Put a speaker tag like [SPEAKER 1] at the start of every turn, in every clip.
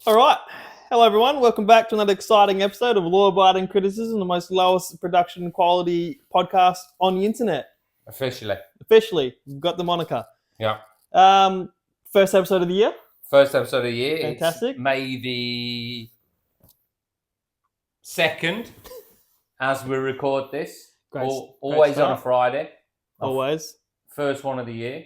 [SPEAKER 1] All right. Hello, everyone. Welcome back to another exciting episode of Law Abiding Criticism, the most lowest production quality podcast on the internet. Officially, we've got the moniker.
[SPEAKER 2] Yeah.
[SPEAKER 1] First episode of the year.
[SPEAKER 2] First episode of the year.
[SPEAKER 1] Fantastic.
[SPEAKER 2] It's May the 2nd as we record this. Always on a Friday.
[SPEAKER 1] Always.
[SPEAKER 2] First one of the year.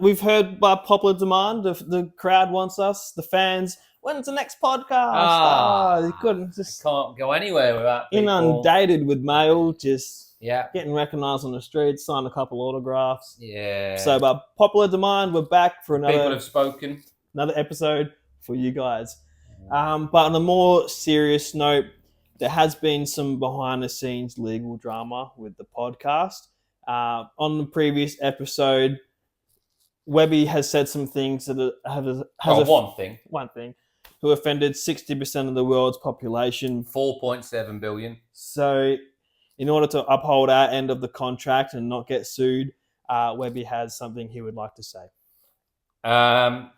[SPEAKER 1] We've heard by popular demand, the crowd wants us, the fans, when's the next podcast? They couldn't just
[SPEAKER 2] can't go anywhere without people.
[SPEAKER 1] Inundated with mail, just
[SPEAKER 2] yeah,
[SPEAKER 1] getting recognised on the streets, signed a couple autographs.
[SPEAKER 2] Yeah.
[SPEAKER 1] So by popular demand, we're back for another.
[SPEAKER 2] People have spoken.
[SPEAKER 1] Another episode for you guys. But on a more serious note, there has been some behind-the-scenes legal drama with the podcast. On the previous episode, Webby has said some things that one thing, who offended 60% of the world's population.
[SPEAKER 2] 4.7 billion.
[SPEAKER 1] So in order to uphold our end of the contract and not get sued, Webby has something he would like to say.
[SPEAKER 2] On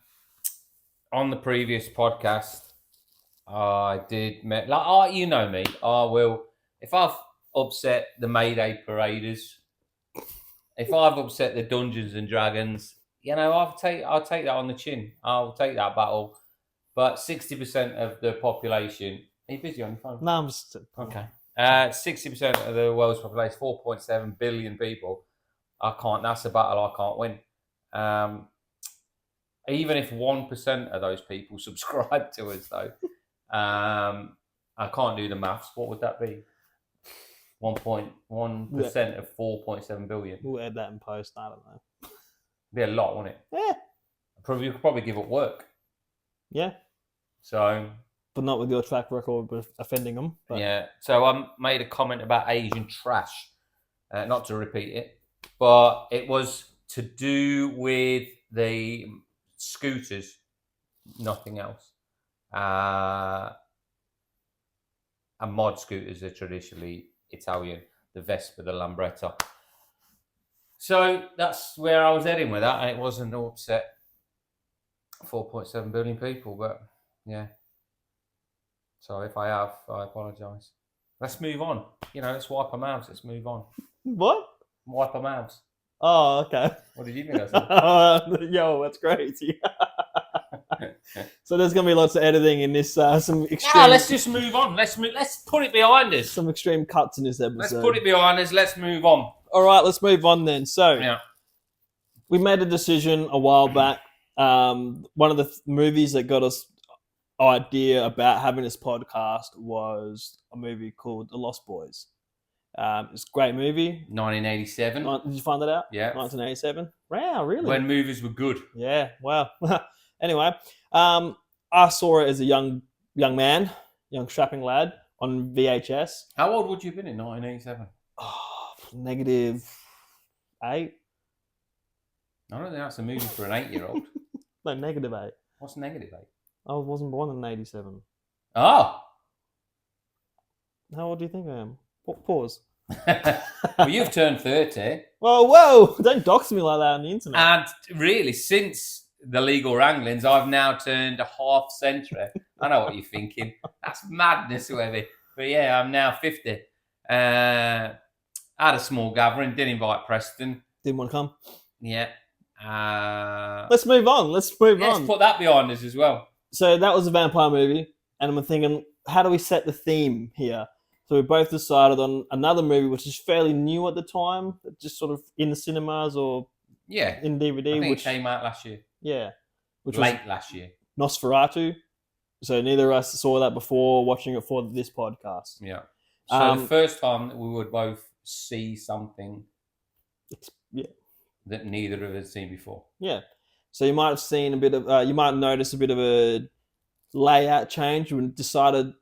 [SPEAKER 2] the previous podcast, I did, you know me, I will, if I've upset the Mayday paraders, if I've upset the Dungeons and Dragons, I'll take that on the chin. I'll take that battle. But 60% of the population, are you busy on your phone?
[SPEAKER 1] No, I'm just...
[SPEAKER 2] Okay. 60% of the world's population, 4.7 billion people, that's a battle I can't win. Even if 1% of those people subscribe to us, though, I can't do the maths. What would that be? 1.1% of 4.7 billion.
[SPEAKER 1] We'll add that in post. I don't know.
[SPEAKER 2] Be a lot, wouldn't it?
[SPEAKER 1] Yeah.
[SPEAKER 2] You could probably give up work.
[SPEAKER 1] Yeah.
[SPEAKER 2] So.
[SPEAKER 1] But not with your track record of offending them. But.
[SPEAKER 2] Yeah. So I made a comment about Asian trash. Not to repeat it, but it was to do with the scooters, nothing else. And mod scooters are traditionally Italian, the Vespa, the Lambretta. So that's where I was heading with that, and it wasn't to upset 4.7 billion people, but yeah. So if I have, I apologise. Let's move on. Let's wipe our mouths. Let's move on.
[SPEAKER 1] What?
[SPEAKER 2] Wipe our mouths.
[SPEAKER 1] Oh, okay.
[SPEAKER 2] What did you think I said?
[SPEAKER 1] Yo, that's crazy. So there's going to be lots of editing in this. Some extreme.
[SPEAKER 2] Let's just move on. Let's put it behind us.
[SPEAKER 1] Some extreme cuts in this episode.
[SPEAKER 2] Let's put it behind us. Let's move on.
[SPEAKER 1] All right, let's move on then. So we made a decision a while back. One of the movies that got us idea about having this podcast was a movie called The Lost Boys. It's a great movie.
[SPEAKER 2] 1987.
[SPEAKER 1] Did you find that out?
[SPEAKER 2] Yeah.
[SPEAKER 1] 1987. Wow, really?
[SPEAKER 2] When movies were good.
[SPEAKER 1] Yeah, wow. Anyway, I saw it as a young man, young strapping lad on VHS.
[SPEAKER 2] How old would you have been in 1987?
[SPEAKER 1] -8.
[SPEAKER 2] I don't think that's a movie for an 8-year-old.
[SPEAKER 1] No, -8.
[SPEAKER 2] What's -8?
[SPEAKER 1] I wasn't born in 87.
[SPEAKER 2] Oh.
[SPEAKER 1] How old do you think I am? Pause.
[SPEAKER 2] Well, you've turned 30.
[SPEAKER 1] Whoa! Don't dox me like that on the internet.
[SPEAKER 2] And really, since the legal wranglings, I've now turned a half century. I know what you're thinking. That's madness, Webby. But yeah, I'm now 50. I had a small gathering, didn't invite Preston.
[SPEAKER 1] Didn't want to come?
[SPEAKER 2] Yeah.
[SPEAKER 1] Let's move on. Let's put
[SPEAKER 2] that behind us as well.
[SPEAKER 1] So that was a vampire movie, and I'm thinking, how do we set the theme here? So we both decided on another movie which is fairly new at the time, just sort of in the cinemas or in DVD.
[SPEAKER 2] I think it came out last year.
[SPEAKER 1] Yeah. Which
[SPEAKER 2] was last year.
[SPEAKER 1] Nosferatu. So neither of us saw that before watching it for this podcast.
[SPEAKER 2] Yeah. So the first time that we would both see something that neither of us had seen before.
[SPEAKER 1] Yeah. So you might have seen a bit of, you might notice a bit of a layout change. We decided,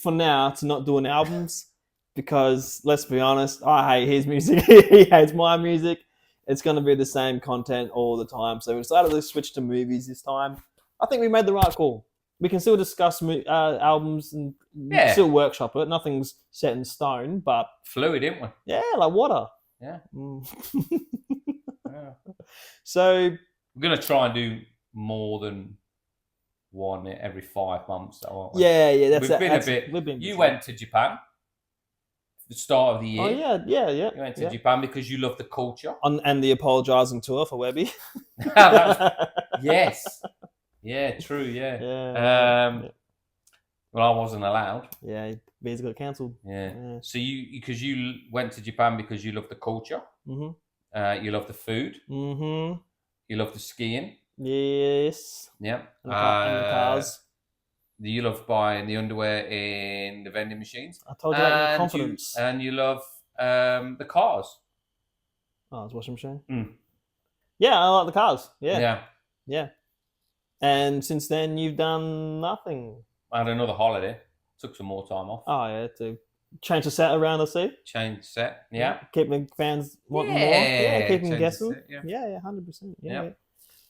[SPEAKER 1] for now, to not do an albums because, let's be honest, I hate his music. He hates my music. It's going to be the same content all the time. So we decided to switch to movies this time. I think we made the right call. We can still discuss albums and still workshop it. Nothing's set in stone, but...
[SPEAKER 2] Fluid, didn't we?
[SPEAKER 1] Yeah, like water.
[SPEAKER 2] Yeah.
[SPEAKER 1] So...
[SPEAKER 2] We're going to try and do more than one every 5 months, aren't we?
[SPEAKER 1] Yeah. That's
[SPEAKER 2] We've been
[SPEAKER 1] that's,
[SPEAKER 2] a bit.
[SPEAKER 1] We've been.
[SPEAKER 2] You went to Japan, the start of the year.
[SPEAKER 1] Oh yeah.
[SPEAKER 2] You went to Japan because you love the culture.
[SPEAKER 1] And the apologising tour for Webby.
[SPEAKER 2] Yes. Yeah. True. Yeah.
[SPEAKER 1] Yeah.
[SPEAKER 2] Well, I wasn't allowed.
[SPEAKER 1] Yeah, visa got cancelled.
[SPEAKER 2] Yeah. So because you went to Japan because you love the culture.
[SPEAKER 1] Mm-hmm.
[SPEAKER 2] You love the food.
[SPEAKER 1] Mm-hmm.
[SPEAKER 2] You love the skiing.
[SPEAKER 1] Yes.
[SPEAKER 2] Yeah.
[SPEAKER 1] And the cars.
[SPEAKER 2] You love buying the underwear in the vending machines.
[SPEAKER 1] I told you that with confidence.
[SPEAKER 2] And you love the cars.
[SPEAKER 1] Oh, it's washing machine.
[SPEAKER 2] Mm.
[SPEAKER 1] Yeah, I like the cars.
[SPEAKER 2] Yeah.
[SPEAKER 1] And since then, you've done nothing.
[SPEAKER 2] I had another holiday. Took some more time off.
[SPEAKER 1] Oh yeah, to change the set around the sea.
[SPEAKER 2] Change the set. Yeah.
[SPEAKER 1] Keep the fans wanting more. Yeah, keep them guessing. Yeah, 100%. Yeah.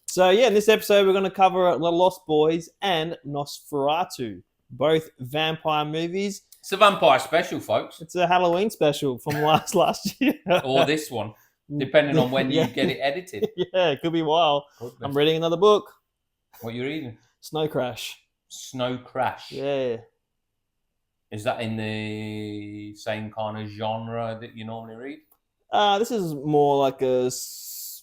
[SPEAKER 1] So in this episode we're going to cover The Lost Boys and Nosferatu, both vampire movies.
[SPEAKER 2] It's a vampire special, folks.
[SPEAKER 1] It's a Halloween special from last year.
[SPEAKER 2] Or this one, depending on when you get it edited.
[SPEAKER 1] Yeah, it could be a while. Goodness. I'm reading another book.
[SPEAKER 2] What are you reading?
[SPEAKER 1] Snow Crash.
[SPEAKER 2] Snow Crash.
[SPEAKER 1] Yeah.
[SPEAKER 2] Is that in the same kind of genre that you normally read?
[SPEAKER 1] This is more like a. It's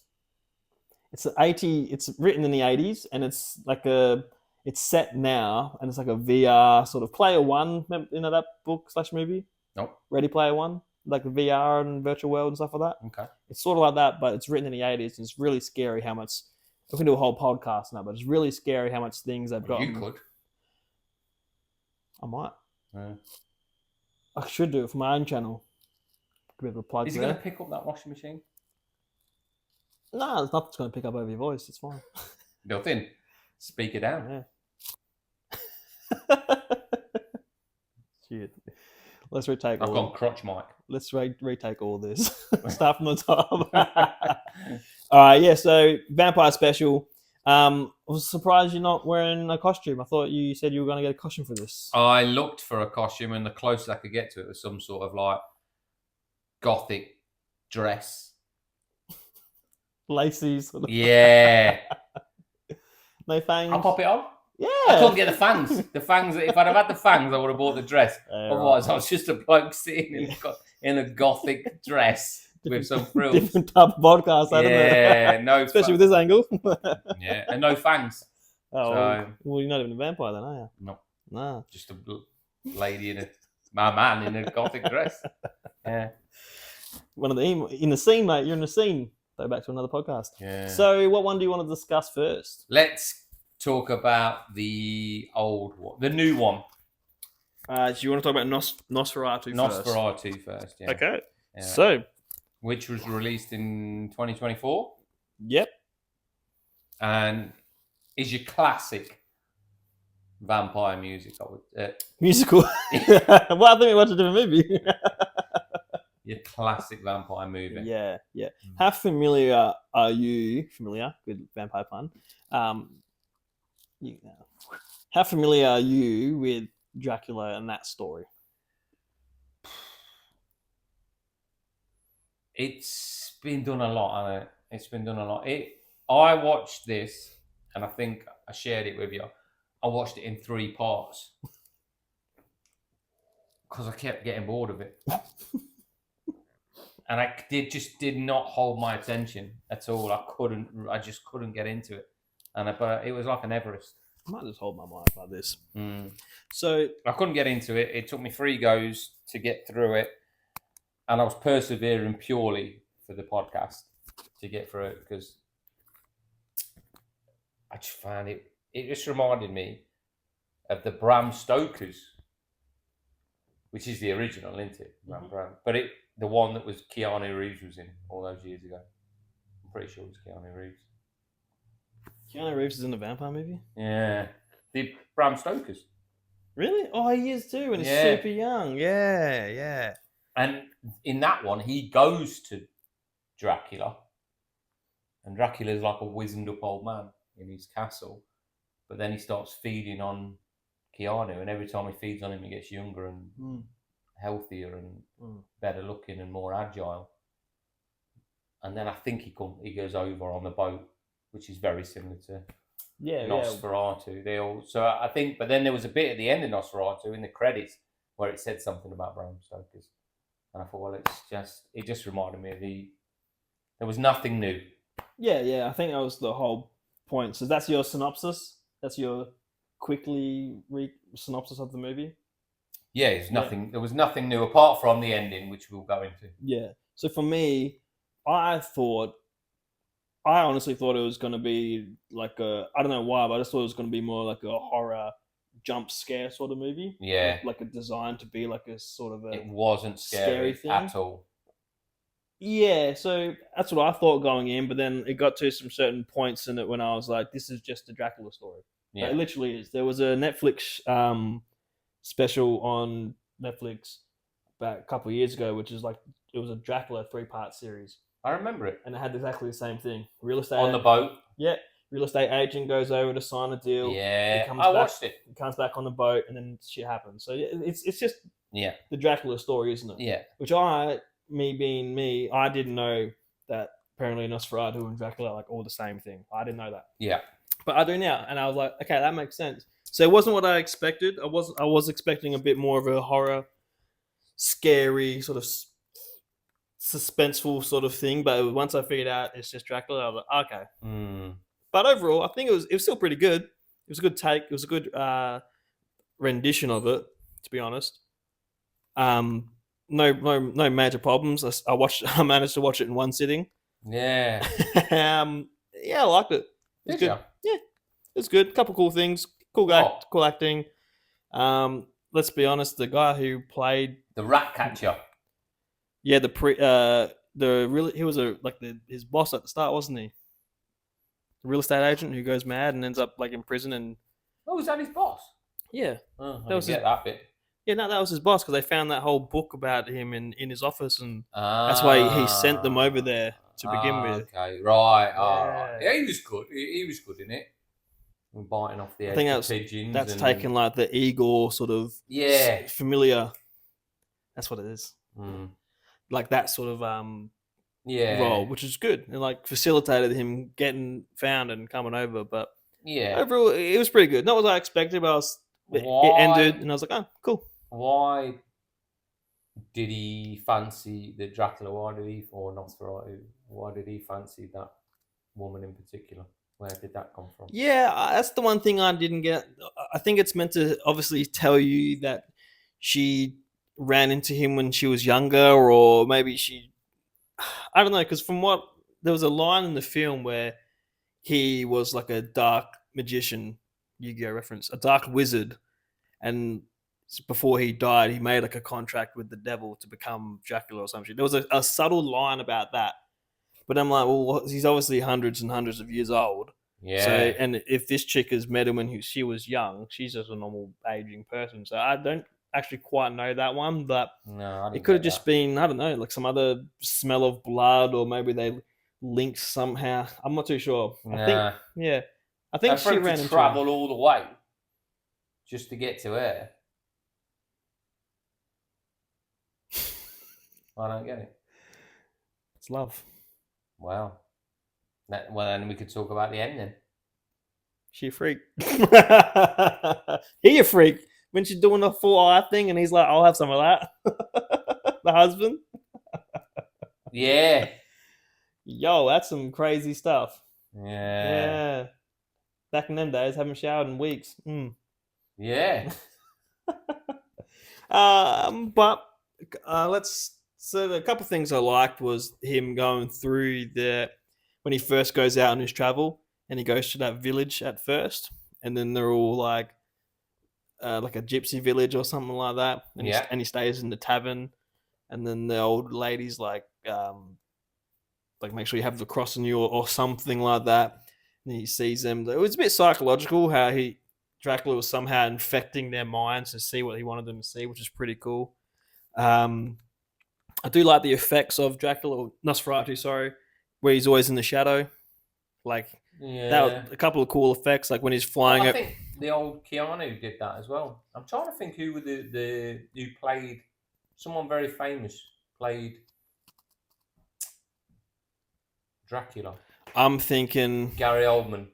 [SPEAKER 1] It's written in the 80s, and it's like it's set now, and it's like a VR sort of Player One. You know that book / movie?
[SPEAKER 2] Nope.
[SPEAKER 1] Ready Player One, like the VR and virtual world and stuff like that.
[SPEAKER 2] Okay.
[SPEAKER 1] It's sort of like that, but it's written in the 80s, and it's really scary how much. We can do a whole podcast now, but it's really scary how much things they've got.
[SPEAKER 2] You could.
[SPEAKER 1] I might.
[SPEAKER 2] Yeah.
[SPEAKER 1] I should do it for my own channel. Could be able to plug.
[SPEAKER 2] Is he going to pick up that washing machine?
[SPEAKER 1] No, there's nothing's going to pick up over your voice. It's fine.
[SPEAKER 2] Built in. Speak it down.
[SPEAKER 1] Yeah. Shit. Let's retake.
[SPEAKER 2] I've gone crotch mic.
[SPEAKER 1] Let's retake all this. Start from the top. All right. Yeah. So vampire special. I was surprised you're not wearing a costume. I thought you said you were going to get a costume for this.
[SPEAKER 2] I looked for a costume, and the closest I could get to it was some sort of like gothic dress.
[SPEAKER 1] Lacy.
[SPEAKER 2] Yeah.
[SPEAKER 1] No fangs.
[SPEAKER 2] I'll pop it on.
[SPEAKER 1] Yeah.
[SPEAKER 2] I couldn't get the fangs. The fangs. If I'd have had the fangs, I would have bought the dress. Otherwise,
[SPEAKER 1] right.
[SPEAKER 2] I was just a bloke sitting in a gothic dress with some frills.
[SPEAKER 1] Different type of podcast, isn't it?
[SPEAKER 2] Yeah, no.
[SPEAKER 1] Especially with this angle.
[SPEAKER 2] Yeah, and no fangs.
[SPEAKER 1] Oh, so, well, you're not even a vampire then, are you?
[SPEAKER 2] No.
[SPEAKER 1] No.
[SPEAKER 2] Just a lady my man in a gothic dress. Yeah.
[SPEAKER 1] One of in the scene, mate. You're in the scene. Go back to another podcast.
[SPEAKER 2] Yeah.
[SPEAKER 1] So, what one do you want to discuss first?
[SPEAKER 2] Let's talk about the old one, the new one.
[SPEAKER 1] Do you want to talk about Nosferatu first?
[SPEAKER 2] Nosferatu first, yeah.
[SPEAKER 1] Okay.
[SPEAKER 2] Yeah.
[SPEAKER 1] So,
[SPEAKER 2] which was released in 2024.
[SPEAKER 1] Yep.
[SPEAKER 2] And is your classic vampire music.
[SPEAKER 1] Musical. Well, I think we watched a different movie.
[SPEAKER 2] Your classic vampire movie.
[SPEAKER 1] Yeah. How familiar are you? Familiar? Good vampire pun. How familiar are you with Dracula and that story?
[SPEAKER 2] It's been done a lot, hasn't it? It's been done a lot. I watched this, and I think I shared it with you. I watched it in 3 parts because I kept getting bored of it. And I did not hold my attention at all. I just couldn't get into it. But it was like an Everest.
[SPEAKER 1] I might just hold my mic like this.
[SPEAKER 2] So I couldn't get into it. It took me 3 goes to get through it. And I was persevering purely for the podcast to get through it because I just found it just reminded me of the Bram Stoker's, which is the original, isn't it? Bram. But the one that was Keanu Reeves was in all those years ago. I'm pretty sure it was Keanu Reeves.
[SPEAKER 1] Keanu Reeves is in the vampire movie?
[SPEAKER 2] Yeah. The Bram Stoker's.
[SPEAKER 1] Really? Oh, he is too, and he's super young. Yeah.
[SPEAKER 2] And in that one, he goes to Dracula. And Dracula's like a wizened up old man in his castle. But then he starts feeding on Keanu. And every time he feeds on him, he gets younger and healthier and better looking and more agile. And then I think he goes over on the boat, which is very similar to
[SPEAKER 1] Yeah,
[SPEAKER 2] Nosferatu. They all. So I think, but then there was a bit at the end of Nosferatu in the credits where it said something about Bram Stoker's, and I thought, well, it just reminded me of there was nothing new.
[SPEAKER 1] yeah. I think that was the whole point. So that's your synopsis. That's your quickly synopsis of the movie.
[SPEAKER 2] Yeah, there was nothing new apart from the ending, which we'll go into.
[SPEAKER 1] Yeah. So for me, I honestly thought it was going to be like I don't know why, but I just thought it was going to be more like a horror jump scare sort of movie.
[SPEAKER 2] Yeah.
[SPEAKER 1] Like a design to be like a sort of
[SPEAKER 2] It wasn't scary
[SPEAKER 1] thing
[SPEAKER 2] at all.
[SPEAKER 1] Yeah, so that's what I thought going in, but then it got to some certain points in it when I was like, this is just a Dracula story.
[SPEAKER 2] Yeah.
[SPEAKER 1] It literally is. There was a Netflix special on Netflix about a couple of years ago, which is like, it was a Dracula 3-part series.
[SPEAKER 2] I remember it.
[SPEAKER 1] And it had exactly the same thing. Real estate
[SPEAKER 2] on the boat.
[SPEAKER 1] Yeah. Real estate agent goes over to sign a deal.
[SPEAKER 2] Yeah, I watched it.
[SPEAKER 1] He comes back on the boat, and then shit happens. So it's just the Dracula story, isn't it?
[SPEAKER 2] Yeah.
[SPEAKER 1] Which me being me, I didn't know that apparently Nosferatu and Dracula are like all the same thing. I didn't know that.
[SPEAKER 2] Yeah.
[SPEAKER 1] But I do now, and I was like, okay, that makes sense. So it wasn't what I expected. I was expecting a bit more of a horror, scary sort of suspenseful sort of thing. But once I figured out it's just Dracula, I was like, okay. But overall, I think it was still pretty good. It was a good take. It was a good rendition of it, to be honest. No major problems. I managed to watch it in one sitting.
[SPEAKER 2] Yeah.
[SPEAKER 1] Yeah, I liked it. It was good. Yeah, it's good. A couple cool things. Cool guy. Cool acting. Let's be honest. The guy who played
[SPEAKER 2] the rat catcher.
[SPEAKER 1] Yeah, he was his boss at the start, wasn't he? The real estate agent who goes mad and ends up like in prison and.
[SPEAKER 2] Oh, was that his boss?
[SPEAKER 1] Yeah.
[SPEAKER 2] That was that bit.
[SPEAKER 1] Yeah, no, that was his boss because they found that whole book about him in his office, and that's why he sent them over there to begin with.
[SPEAKER 2] Okay, right. Yeah, he was good. He was good in it. Biting off the edge of pigeons.
[SPEAKER 1] That's taken like the Igor sort of familiar. That's what it is. Like that sort of role, which is good, and like facilitated him getting found and coming over. But overall, it was pretty good. Not what I expected, but it ended, and I was like, oh, cool.
[SPEAKER 2] Why did he fancy the Dracula? Or Nosferatu? Why did he fancy that woman in particular? Where did that come from?
[SPEAKER 1] Yeah, that's the one thing I didn't get. I think it's meant to obviously tell you that she ran into him when she was younger, or maybe I don't know, because there was a line in the film where he was like a dark magician, Yu-Gi-Oh reference, a dark wizard, and before he died, he made like a contract with the devil to become Dracula or something. There was a subtle line about that, but I'm like, well, he's obviously hundreds and hundreds of years old.
[SPEAKER 2] Yeah.
[SPEAKER 1] So, and if this chick has met him when she was young, she's just a normal aging person. So I don't actually quite know that one, but it could have just been, I don't know, like some other smell of blood, or maybe they linked somehow. I'm not too sure. I think she ran into
[SPEAKER 2] travel all the way just to get to her. I don't get it.
[SPEAKER 1] It's love.
[SPEAKER 2] Wow. Well, then we could talk about the ending.
[SPEAKER 1] She a freak. He a freak. When she's doing the full eye thing, and he's like, I'll have some of that. The husband.
[SPEAKER 2] Yeah.
[SPEAKER 1] Yo, that's some crazy stuff.
[SPEAKER 2] Yeah.
[SPEAKER 1] Back in them days, haven't showered in weeks.
[SPEAKER 2] Yeah.
[SPEAKER 1] But so a couple of things I liked was him going through when he first goes out on his travel, and he goes to that village at first, and then they're all like a gypsy village or something like that, and he stays in the tavern, and then the old lady's like make sure you have the cross on you or something like that, and he sees them. It was a bit psychological how Dracula was somehow infecting their minds to see what he wanted them to see, which is pretty cool. I do like the effects of Dracula, or Nosferatu, sorry, where he's always in the shadow. That was a couple of cool effects, like when he's flying.
[SPEAKER 2] I think the old Keanu did that as well. I'm trying to think who who played someone very famous played Dracula.
[SPEAKER 1] I'm thinking
[SPEAKER 2] Gary Oldman.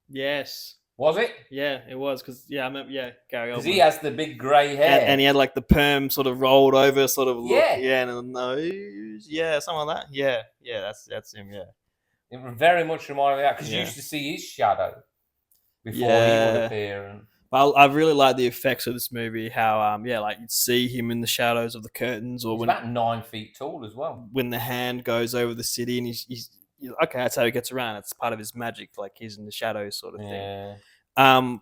[SPEAKER 1] Yes.
[SPEAKER 2] Was it?
[SPEAKER 1] Yeah, it was because I remember. Yeah, Gary
[SPEAKER 2] Because
[SPEAKER 1] Oldman.
[SPEAKER 2] he has the big grey hair.
[SPEAKER 1] And he had like the perm sort of rolled over sort of look.
[SPEAKER 2] Yeah.
[SPEAKER 1] Yeah, and the nose. Yeah, something like that. Yeah, that's him. Yeah.
[SPEAKER 2] It very much reminded me of that because you
[SPEAKER 1] Yeah.
[SPEAKER 2] used to see his shadow before he
[SPEAKER 1] Yeah.
[SPEAKER 2] would appear. And
[SPEAKER 1] I really like the effects of this movie. How like you'd see him in the shadows of the curtains, or
[SPEAKER 2] he's
[SPEAKER 1] when
[SPEAKER 2] about 9 feet tall as well.
[SPEAKER 1] the hand goes over the city, and he's okay. That's how he gets around. It's part of his magic, like he's in the shadows, sort of
[SPEAKER 2] Yeah.
[SPEAKER 1] thing.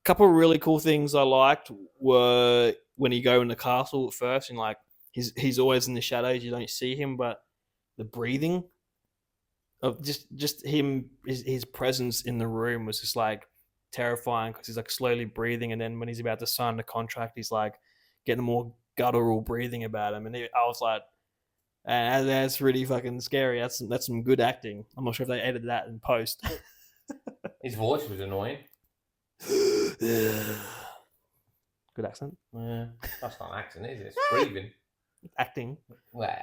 [SPEAKER 1] Couple of really cool things I liked were when you go in the castle at first, and like he's always in the shadows. You don't see him, but the breathing of just him, his presence in the room was just like terrifying because he's like slowly breathing, and then when he's about to sign the contract, he's like getting more guttural breathing about him, and I was like, that's really fucking scary. That's some good acting. I'm not sure if they edited that in post.
[SPEAKER 2] His voice was annoying.
[SPEAKER 1] Good accent.
[SPEAKER 2] Yeah. That's not an accent, is it? It's breathing.
[SPEAKER 1] Acting.
[SPEAKER 2] Wow.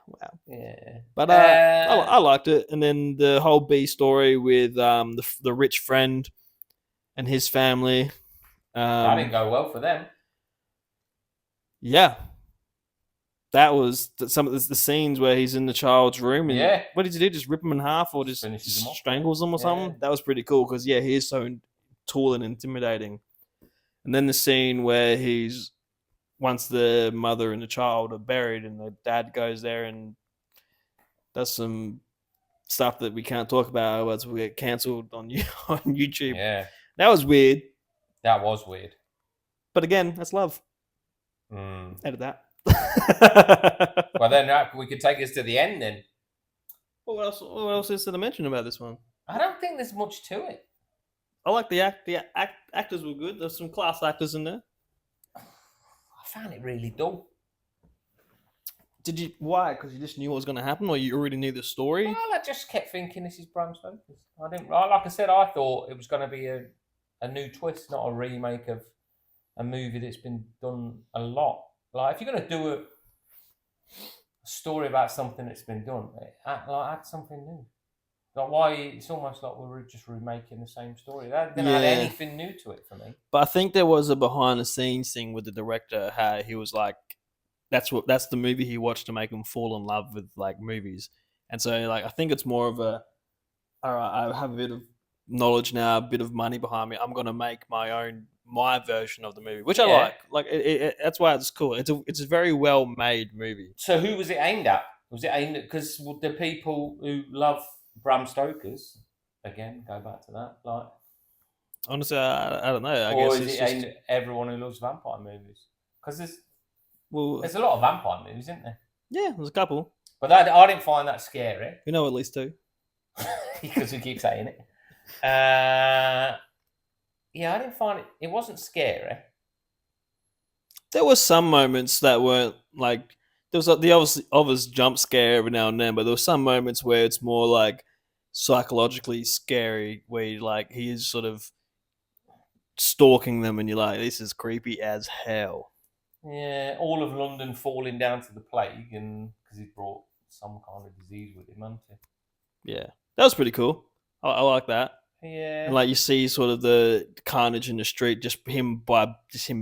[SPEAKER 1] Wow.
[SPEAKER 2] Yeah.
[SPEAKER 1] But I liked it, and then the whole B story with the rich friend and his family.
[SPEAKER 2] That didn't go well for them.
[SPEAKER 1] Yeah, that was some of the scenes where he's in the child's room. And
[SPEAKER 2] Yeah.
[SPEAKER 1] what did he do? Just rip them in half, or just
[SPEAKER 2] Finishes them off.
[SPEAKER 1] strangles them, or something?
[SPEAKER 2] Yeah.
[SPEAKER 1] That was pretty cool because he is so tall and intimidating. And then the scene where once the mother and the child are buried, and the dad goes there and does some stuff that we can't talk about, otherwise we get cancelled on YouTube.
[SPEAKER 2] Yeah.
[SPEAKER 1] That was weird.
[SPEAKER 2] That was weird.
[SPEAKER 1] But again, that's love. Edit that.
[SPEAKER 2] Well, then we could take us to the end then.
[SPEAKER 1] What else is there to mention about this one?
[SPEAKER 2] I don't think there's much to it.
[SPEAKER 1] I like the actors were good. There's some class actors in there.
[SPEAKER 2] I found it really dull.
[SPEAKER 1] Did you? Why? Because you just knew what was going to happen, or you already knew the story?
[SPEAKER 2] Well, I just kept thinking this is Bram Stoker's. I didn't. Like I said, I thought it was going to be a new twist, not a remake of a movie that's been done a lot. Like if you're going to do a story about something that's been done, add something new. Like why? It's almost like we're just remaking the same story. That didn't add anything new to it for me.
[SPEAKER 1] But I think there was a behind the scenes thing with the director. How he was like, that's the movie he watched to make him fall in love with like movies. And so like I think it's more of a, all right, I have a bit of knowledge now, a bit of money behind me. I'm gonna make my version of the movie, which I like. Like that's why it's cool. It's a very well made movie.
[SPEAKER 2] So who was it aimed at? Was it aimed at because the people who love Bram Stoker's, again, go back to that. Like,
[SPEAKER 1] honestly, I don't know. I
[SPEAKER 2] or
[SPEAKER 1] guess
[SPEAKER 2] is
[SPEAKER 1] it's
[SPEAKER 2] it
[SPEAKER 1] just
[SPEAKER 2] aimed at everyone who loves vampire movies? Because there's
[SPEAKER 1] a
[SPEAKER 2] lot of vampire movies, isn't there?
[SPEAKER 1] Yeah, there's a couple.
[SPEAKER 2] But I didn't find that scary.
[SPEAKER 1] We know at least two.
[SPEAKER 2] Because we keep saying it. Yeah, I didn't find it. It wasn't scary.
[SPEAKER 1] There were some moments that weren't like. There was the obvious jump scare every now and then, but there were some moments where it's more like psychologically scary, where he is sort of stalking them, and you're like, this is creepy as hell.
[SPEAKER 2] Yeah, all of London falling down to the plague, and because he brought some kind of disease with him, hadn't he?
[SPEAKER 1] Yeah, that was pretty cool. I like that.
[SPEAKER 2] Yeah,
[SPEAKER 1] and like you see sort of the carnage in the street, just him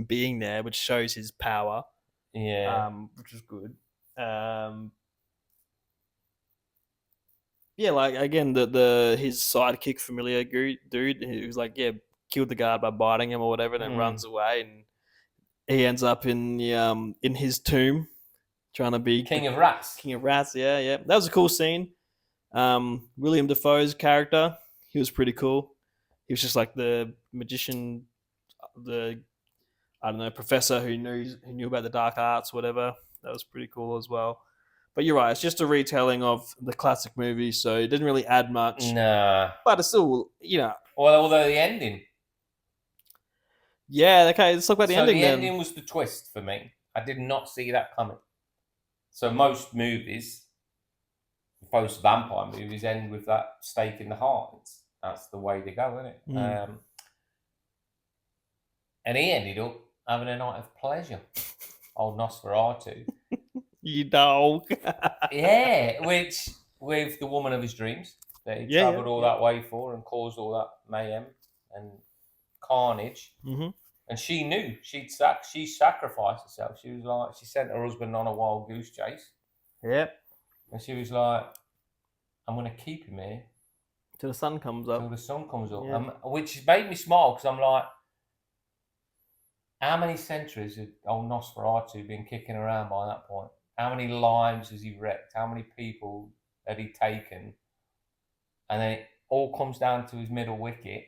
[SPEAKER 1] being there, which shows his power.
[SPEAKER 2] Yeah,
[SPEAKER 1] which is good. Yeah, like again, his sidekick familiar dude who's like, killed the guard by biting him or whatever, and then runs away, and he ends up in the in his tomb, trying to be
[SPEAKER 2] King of Rats.
[SPEAKER 1] King of Rats, yeah. That was a cool scene. William Dafoe's character, he was pretty cool. He was just like the magician, professor who knew about the dark arts, whatever. That was pretty cool as well. But you're right, it's just a retelling of the classic movie, so it didn't really add much.
[SPEAKER 2] Nah.
[SPEAKER 1] But it's still,
[SPEAKER 2] Well, although the ending.
[SPEAKER 1] Yeah, okay, let's talk about the ending then.
[SPEAKER 2] The ending was the twist for me. I did not see that coming. So most movies, most vampire movies, end with that stake in the heart. That's the way they go, isn't it? And he ended up having a night of pleasure. Old Nosferatu.
[SPEAKER 1] You dog.
[SPEAKER 2] Yeah, with the woman of his dreams. that he
[SPEAKER 1] Yeah,
[SPEAKER 2] travelled all that way for and caused all that mayhem and carnage.
[SPEAKER 1] Mm-hmm.
[SPEAKER 2] And she knew she sacrificed herself. She was like, she sent her husband on a wild goose chase,
[SPEAKER 1] Yep.
[SPEAKER 2] and she was like, "I'm going to keep him here
[SPEAKER 1] Till the sun comes up.
[SPEAKER 2] till the sun comes up,"
[SPEAKER 1] Yeah.
[SPEAKER 2] which made me smile because I'm like, how many centuries had old Nosferatu been kicking around by that point? How many lives has he wrecked? How many people had he taken? And then it all comes down to his middle wicket.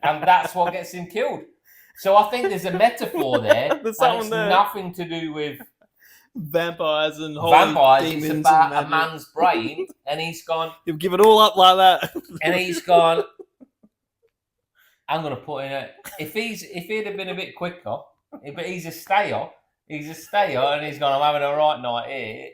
[SPEAKER 2] And that's what gets him killed. So I think there's a metaphor there. And it's nothing to do with
[SPEAKER 1] vampires and holy
[SPEAKER 2] vampires.
[SPEAKER 1] Demons.
[SPEAKER 2] It's about a man's brain. And he's gone...
[SPEAKER 1] He'll give it all up like that.
[SPEAKER 2] And he's gone... I'm going to put in a... If he'd have been a bit quicker, but he's a stayer. He's a stayer, and he's gone, I'm having a right night here.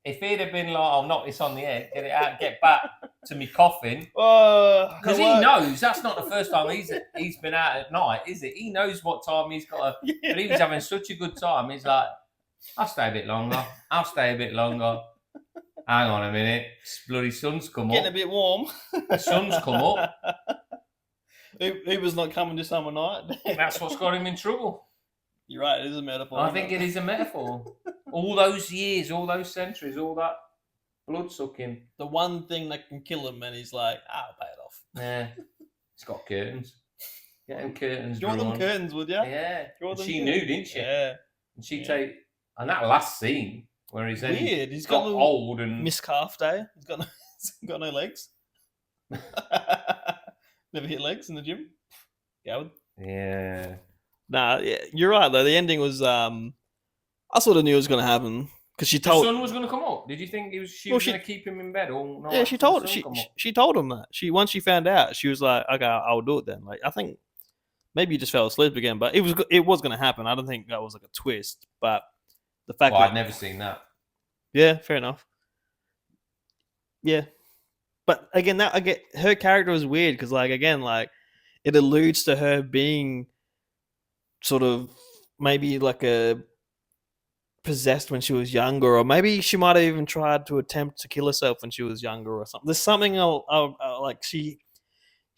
[SPEAKER 2] If he'd have been like, I'll knock this on the head, get it out, get back to me coffin. Because he knows that's not the first time he's been out at night, is it? He knows what time he's got to... But he was having such a good time. He's like, I'll stay a bit longer. I'll stay a bit longer. Hang on a minute. Bloody sun's come up.
[SPEAKER 1] Getting a bit warm.
[SPEAKER 2] The sun's come up.
[SPEAKER 1] He was not coming this summer night.
[SPEAKER 2] That's what's got him in trouble.
[SPEAKER 1] You're right, it is a metaphor.
[SPEAKER 2] I think it is a metaphor. All those years, all those centuries, all that blood sucking.
[SPEAKER 1] The one thing that can kill him, and he's like, I'll pay it off.
[SPEAKER 2] Yeah. It's got curtains. Get them curtains.
[SPEAKER 1] Draw them curtains, would you?
[SPEAKER 2] Yeah. She knew, didn't she?
[SPEAKER 1] Yeah.
[SPEAKER 2] And and that last scene where he's
[SPEAKER 1] weird.
[SPEAKER 2] He's got old and
[SPEAKER 1] miscalf day. He's got no legs. Never hit legs in the gym. Coward.
[SPEAKER 2] Yeah.
[SPEAKER 1] Nah, yeah, you're right though. The ending was I sort of knew it was going to happen because she told
[SPEAKER 2] the sun was going to come up. Did you think she was going to keep him in bed all night?
[SPEAKER 1] Yeah, she told him that. Once she found out, she was like, "Okay, I'll do it then." Like I think maybe you just fell asleep again, but it was going to happen. I don't think that was like a twist, but the fact that
[SPEAKER 2] I'd never seen that.
[SPEAKER 1] Yeah, fair enough. Yeah, but again, her character was weird because it alludes to her being sort of maybe like a possessed when she was younger, or maybe she might have even tried to attempt to kill herself when she was younger or something. There's something like she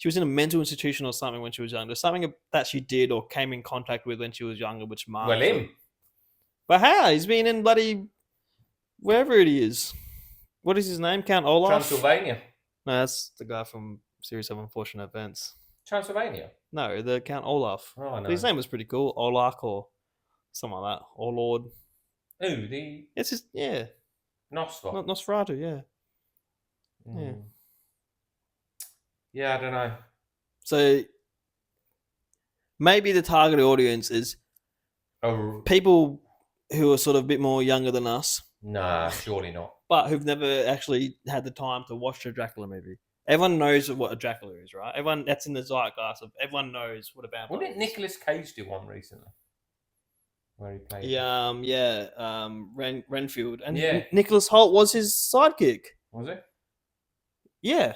[SPEAKER 1] was in a mental institution or something when she was younger. There's something that she did or came in contact with when she was younger, which marked
[SPEAKER 2] Well, him.
[SPEAKER 1] But how? He's been in bloody wherever it is. What is his name? Count Olaf?
[SPEAKER 2] Transylvania.
[SPEAKER 1] No, that's the guy from Series of Unfortunate Events.
[SPEAKER 2] Transylvania?
[SPEAKER 1] No, the Count Olaf.
[SPEAKER 2] Oh, no.
[SPEAKER 1] His name was pretty cool. Olaf or something like that. Or Lord.
[SPEAKER 2] Who? The...
[SPEAKER 1] It's just, yeah. Nosferatu, yeah. Yeah.
[SPEAKER 2] Yeah, I don't know.
[SPEAKER 1] So, maybe the target audience is people who are sort of a bit more younger than us.
[SPEAKER 2] Nah, surely not.
[SPEAKER 1] But who've never actually had the time to watch a Dracula movie. Everyone knows what a Dracula is, right? Everyone that's in the zeitgeist of everyone knows what a vampire is.
[SPEAKER 2] Didn't Nicolas Cage do one recently? Where he played
[SPEAKER 1] Renfield. And Nicholas Hoult was his sidekick.
[SPEAKER 2] Was it?
[SPEAKER 1] Yeah.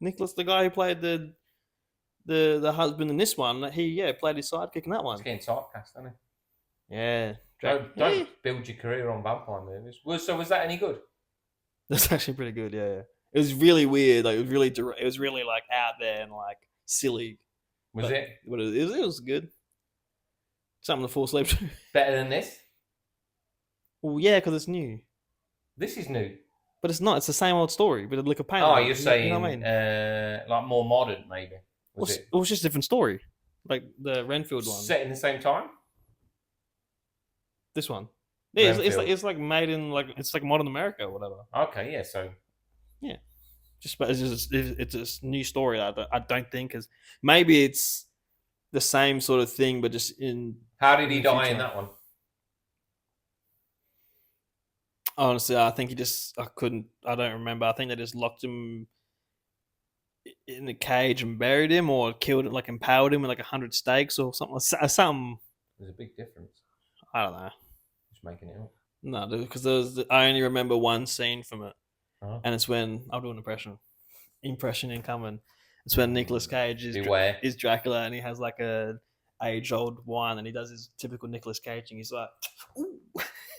[SPEAKER 1] Nicholas, the guy who played the husband in this one, he played his sidekick in that one.
[SPEAKER 2] He's getting typecast, isn't he?
[SPEAKER 1] Yeah.
[SPEAKER 2] Don't build your career on vampire movies. So was that any good?
[SPEAKER 1] That's actually pretty good, yeah. It was really weird. Like it was really like out there and like silly.
[SPEAKER 2] Was it?
[SPEAKER 1] But it was good. Something to fall asleep to.
[SPEAKER 2] Better than this?
[SPEAKER 1] Well, yeah, because it's new.
[SPEAKER 2] This is new.
[SPEAKER 1] But it's not. It's the same old story, but a lick of paint.
[SPEAKER 2] Oh, you're saying,
[SPEAKER 1] you know what I mean?
[SPEAKER 2] Like more modern, maybe.
[SPEAKER 1] It was just a different story. Like the Renfield one.
[SPEAKER 2] Set in the same time?
[SPEAKER 1] This one. Yeah, it's like made in it's like modern America or whatever.
[SPEAKER 2] Okay, yeah, so.
[SPEAKER 1] Yeah. But it's a new story that I don't think is. Maybe it's the same sort of thing, but just in.
[SPEAKER 2] How did he die in that one?
[SPEAKER 1] Honestly, I think I don't remember. I think they just locked him in the cage and buried him, or killed him, like empowered him with like 100 stakes or something. Something.
[SPEAKER 2] There's a big difference.
[SPEAKER 1] I don't know.
[SPEAKER 2] Just making it up.
[SPEAKER 1] No, because I only remember one scene from it, and it's when I'll do an impression incoming. It's when Nicolas Cage is Dracula, and he has like a age-old wine, and he does his typical Nicolas Cage, and he's like, "Ooh."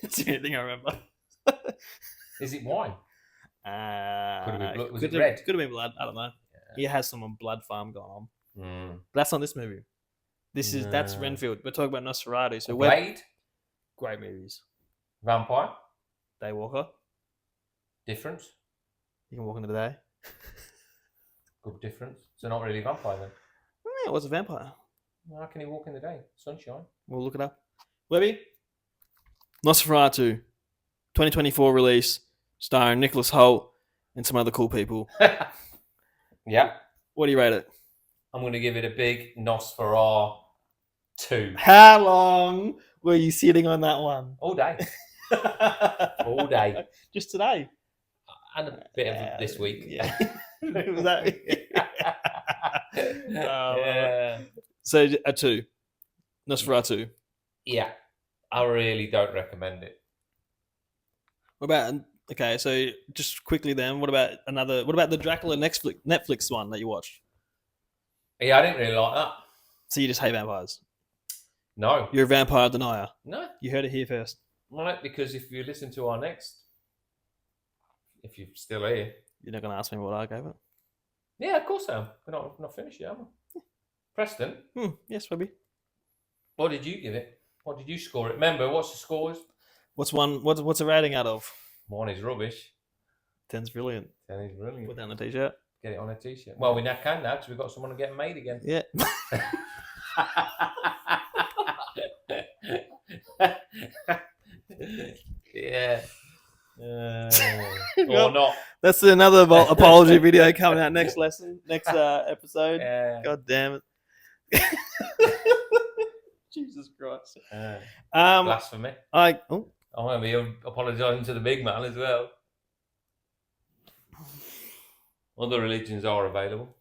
[SPEAKER 1] That's the only thing I remember.
[SPEAKER 2] Is it wine? Could have been. Was it
[SPEAKER 1] could
[SPEAKER 2] red?
[SPEAKER 1] have been blood. I don't know. He has some blood farm going on.
[SPEAKER 2] Mm.
[SPEAKER 1] But that's not this movie. That's
[SPEAKER 2] No.
[SPEAKER 1] Renfield. We're talking about Nosferatu. So
[SPEAKER 2] Blade,
[SPEAKER 1] great movies.
[SPEAKER 2] vampire,
[SPEAKER 1] Daywalker.
[SPEAKER 2] difference,
[SPEAKER 1] You can walk into the day.
[SPEAKER 2] good difference. So not really vampire then.
[SPEAKER 1] Yeah, what's a vampire?
[SPEAKER 2] How can he walk in the day? Sunshine.
[SPEAKER 1] We'll look it up. Webby? Nosferatu. 2024 release. Starring Nicholas Hoult and some other cool people.
[SPEAKER 2] Yeah.
[SPEAKER 1] What do you rate it?
[SPEAKER 2] I'm going to give it a big Nosferatu 2.
[SPEAKER 1] How long were you sitting on that one?
[SPEAKER 2] All day. All day.
[SPEAKER 1] Just today.
[SPEAKER 2] And a bit of this week.
[SPEAKER 1] Yeah. Was that?
[SPEAKER 2] Yeah.
[SPEAKER 1] So a 2. Nosferatu.
[SPEAKER 2] Yeah. I really don't recommend it.
[SPEAKER 1] What about, okay, so just quickly then, what about the Dracula Netflix one that you watched?
[SPEAKER 2] Yeah, I didn't really like that.
[SPEAKER 1] So you just hate vampires?
[SPEAKER 2] No.
[SPEAKER 1] You're a vampire denier.
[SPEAKER 2] No.
[SPEAKER 1] You heard it here first.
[SPEAKER 2] Right, because if you listen to our next, if you're still here.
[SPEAKER 1] You're not going to ask me what I gave it?
[SPEAKER 2] Yeah, of course I am. We're not finished yet, am I? Preston,
[SPEAKER 1] Yes, maybe.
[SPEAKER 2] what did you give it? What did you score it? Remember, what's the scores?
[SPEAKER 1] What's a rating out of?
[SPEAKER 2] 1 is rubbish.
[SPEAKER 1] 10's brilliant.
[SPEAKER 2] 10 is brilliant.
[SPEAKER 1] Put down the t-shirt.
[SPEAKER 2] Get it on a t-shirt. Well, we now can now because we've got someone to get them made again.
[SPEAKER 1] Yeah.
[SPEAKER 2] Yeah. Or not.
[SPEAKER 1] That's another apology video coming out next episode.
[SPEAKER 2] Yeah.
[SPEAKER 1] God damn it. Jesus Christ.
[SPEAKER 2] Blasphemy.
[SPEAKER 1] Oh,
[SPEAKER 2] I'm going to be apologising to the big man as well. Other religions are available.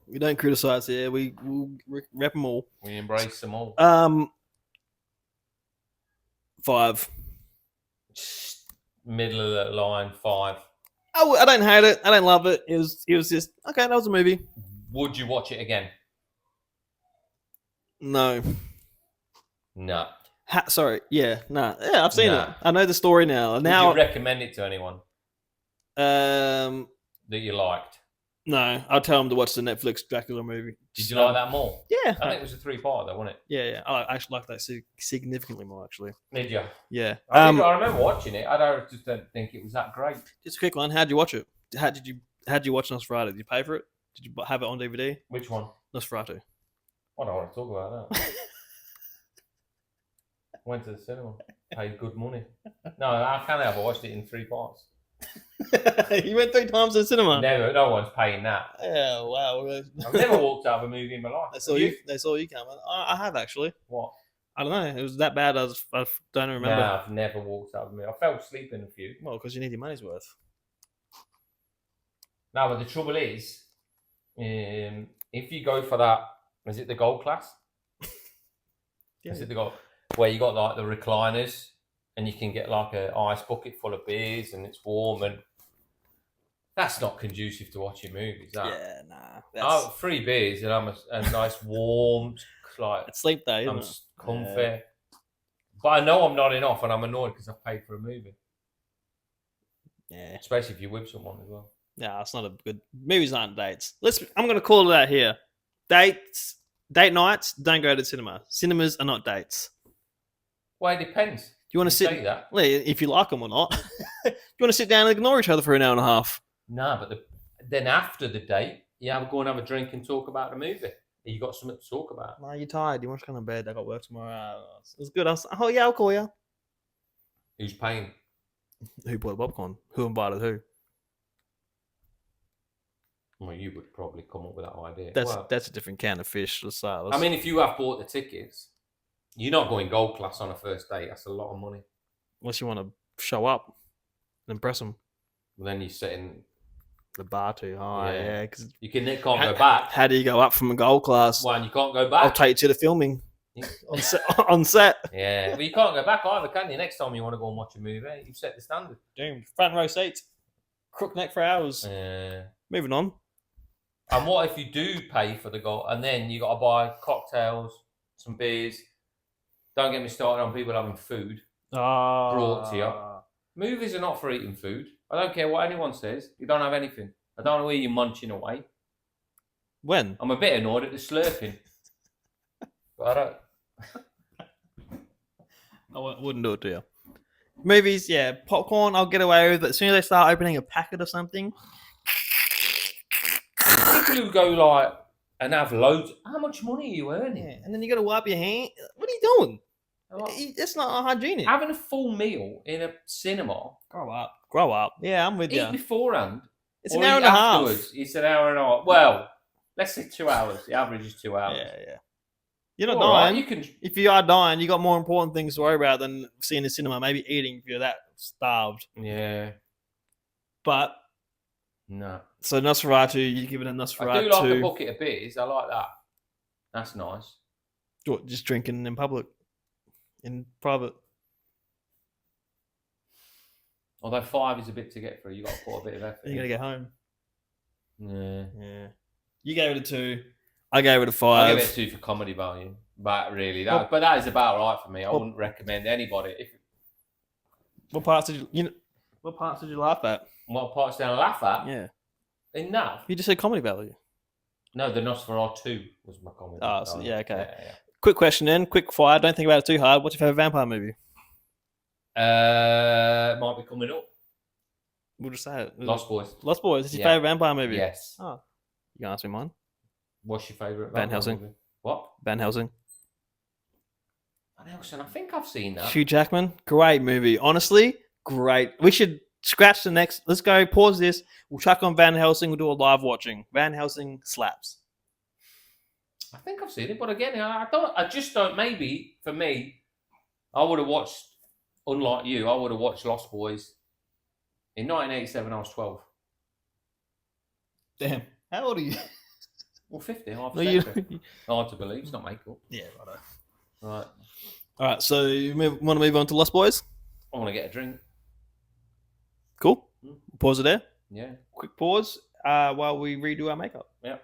[SPEAKER 1] we don't criticize here. We'll rep them all.
[SPEAKER 2] We embrace them all.
[SPEAKER 1] 5.
[SPEAKER 2] Middle of the line, 5.
[SPEAKER 1] I don't hate it. I don't love it. It was just okay. That was a movie.
[SPEAKER 2] Would you watch it again?
[SPEAKER 1] No.
[SPEAKER 2] No.
[SPEAKER 1] Sorry. Yeah. Nah. Yeah. I've seen
[SPEAKER 2] Nah.
[SPEAKER 1] it. I know the story now.
[SPEAKER 2] Would
[SPEAKER 1] Now.
[SPEAKER 2] you recommend it to anyone that you liked?
[SPEAKER 1] No. I'll tell them to watch the Netflix Dracula movie.
[SPEAKER 2] Did you like that more?
[SPEAKER 1] Yeah.
[SPEAKER 2] I think it was a 3-part though, wasn't it?
[SPEAKER 1] Yeah. I actually like that significantly more. Actually.
[SPEAKER 2] Did you?
[SPEAKER 1] Yeah.
[SPEAKER 2] I remember watching it. Just don't think it was that great.
[SPEAKER 1] Just a quick one. How'd you watch it? How'd you watch Nosferatu? Did you pay for it? Did you have it on DVD?
[SPEAKER 2] Which one?
[SPEAKER 1] Nosferatu.
[SPEAKER 2] I don't want to talk about that. Went to the cinema. Paid good money. No, I can't have. I watched it in 3 parts.
[SPEAKER 1] You went 3 times to the cinema.
[SPEAKER 2] Never. No one's paying that.
[SPEAKER 1] Oh wow!
[SPEAKER 2] I've never walked out of a movie in my life.
[SPEAKER 1] They saw you coming. I have actually.
[SPEAKER 2] What?
[SPEAKER 1] I don't know. It was that bad. I don't remember.
[SPEAKER 2] No, I've never walked out of a movie. I fell asleep in a few.
[SPEAKER 1] Well, because you need your money's worth.
[SPEAKER 2] No, but the trouble is, if you go for that, is it the gold class?
[SPEAKER 1] Yeah.
[SPEAKER 2] Is it the gold where you got like the recliners and you can get like an ice bucket full of beers and it's warm and that's not conducive to watching movies. That.
[SPEAKER 1] Yeah, nah.
[SPEAKER 2] 3 beers and I'm a nice warm, like
[SPEAKER 1] It's sleep day, isn't
[SPEAKER 2] I'm
[SPEAKER 1] it?
[SPEAKER 2] comfy.
[SPEAKER 1] Yeah.
[SPEAKER 2] But I know I'm nodding off and I'm annoyed because I've paid for a movie.
[SPEAKER 1] Yeah.
[SPEAKER 2] Especially if you're with someone as well.
[SPEAKER 1] Yeah, it's not a good. Movies aren't dates. I'm going to call it out here. Date nights. Don't go to the cinema. Cinemas are not dates.
[SPEAKER 2] Well, it depends.
[SPEAKER 1] You want to sit?
[SPEAKER 2] Say that?
[SPEAKER 1] Well, if you like them or not. You want to sit down and ignore each other for an hour and a half?
[SPEAKER 2] No, but then after the date, you go and have a drink and talk about the movie. You got something to talk about.
[SPEAKER 1] No, you're tired. You want to go to bed. I got work tomorrow. It was good. Oh yeah, I'll call you.
[SPEAKER 2] Who's paying?
[SPEAKER 1] Who bought the popcorn? Who invited who?
[SPEAKER 2] Well, you would probably come up with that idea.
[SPEAKER 1] That's a different can of fish.
[SPEAKER 2] I mean, if you have bought the tickets, you're not going gold class on a first date. That's a lot of money.
[SPEAKER 1] Unless you want to show up and impress them.
[SPEAKER 2] Well, then you're setting
[SPEAKER 1] the bar too high. Yeah, because
[SPEAKER 2] you can't go back.
[SPEAKER 1] How do you go up from a gold class?
[SPEAKER 2] Well, you can't go back.
[SPEAKER 1] I'll take you to the filming on set.
[SPEAKER 2] Yeah, but you can't go back either, can you? Next time you want to go and watch a movie, you've set the standard.
[SPEAKER 1] Doomed. Front row seats. Crook neck for hours. Moving on.
[SPEAKER 2] And what if you do pay for the gold and then you got to buy cocktails, some beers? Don't get me started on people having food brought to you. Movies are not for eating food. I don't care what anyone says. You don't have anything. I don't know where you're munching away.
[SPEAKER 1] When?
[SPEAKER 2] I'm a bit annoyed at the slurping. But I don't.
[SPEAKER 1] I wouldn't do it to you. Movies, yeah, popcorn. I'll get away with it. As soon as they start opening a packet of something,
[SPEAKER 2] People who go like and have loads. How much money are you earning?
[SPEAKER 1] yeah, and then you got to wipe your hand. What are you doing? It's not hygienic.
[SPEAKER 2] Having a full meal in a cinema.
[SPEAKER 1] Grow up. Grow up. Yeah, I'm with
[SPEAKER 2] Eat
[SPEAKER 1] you.
[SPEAKER 2] beforehand.
[SPEAKER 1] It's an hour and a half.
[SPEAKER 2] It's an hour and a half. Well, let's say 2 hours. The average is 2 hours.
[SPEAKER 1] Yeah. You're not
[SPEAKER 2] All
[SPEAKER 1] dying.
[SPEAKER 2] right, you can.
[SPEAKER 1] If you are dying, you got more important things to worry about than seeing the cinema. Maybe eating if you're that starved.
[SPEAKER 2] Yeah.
[SPEAKER 1] But
[SPEAKER 2] No.
[SPEAKER 1] so Nosferatu, you give it a Nosferatu.
[SPEAKER 2] I do like a bucket of beers. I like that. That's nice.
[SPEAKER 1] What, just drinking in public, in private.
[SPEAKER 2] Although 5 is a bit to get through, you got to put a bit of effort.
[SPEAKER 1] You got to get home.
[SPEAKER 2] Yeah.
[SPEAKER 1] You gave it a 2. I gave it a 5.
[SPEAKER 2] I give it a 2 for comedy value. But really, but that is about right for me. I wouldn't recommend anybody.
[SPEAKER 1] What parts did What parts did you laugh at?
[SPEAKER 2] What parts did I laugh at?
[SPEAKER 1] Yeah.
[SPEAKER 2] Enough.
[SPEAKER 1] You just said comedy value.
[SPEAKER 2] No, the Nosferatu was my comedy.
[SPEAKER 1] Oh, so, yeah, okay.
[SPEAKER 2] Yeah.
[SPEAKER 1] Quick question then, quick fire. Don't think about it too hard. What's your favorite vampire movie?
[SPEAKER 2] Might be coming up.
[SPEAKER 1] We'll just say it.
[SPEAKER 2] Lost Boys.
[SPEAKER 1] Lost Boys. Is your favorite vampire movie?
[SPEAKER 2] Yes.
[SPEAKER 1] Oh, you can ask me mine.
[SPEAKER 2] What's your favorite?
[SPEAKER 1] Van Helsing.
[SPEAKER 2] Movie? What?
[SPEAKER 1] Van Helsing.
[SPEAKER 2] Van Helsing. I think I've seen that.
[SPEAKER 1] Hugh Jackman. Great movie. Honestly, great. We should scratch the next. Let's go. Pause this. We'll chuck on Van Helsing. We'll do a live watching. Van Helsing slaps.
[SPEAKER 2] I think I've seen it, but again, I just don't. Maybe for me, I would have watched. Unlike you, I would have watched Lost Boys. In 1987, I was 12.
[SPEAKER 1] Damn. How old are you?
[SPEAKER 2] Well, 50. Half
[SPEAKER 1] No,
[SPEAKER 2] a
[SPEAKER 1] you-
[SPEAKER 2] century. Hard to believe. It's not makeup.
[SPEAKER 1] Yeah, righto.
[SPEAKER 2] Right.
[SPEAKER 1] All right, so you want to move on to Lost Boys?
[SPEAKER 2] I want to get a drink.
[SPEAKER 1] Cool. Pause it there.
[SPEAKER 2] Yeah.
[SPEAKER 1] Quick pause while we redo our makeup.
[SPEAKER 2] Yeah.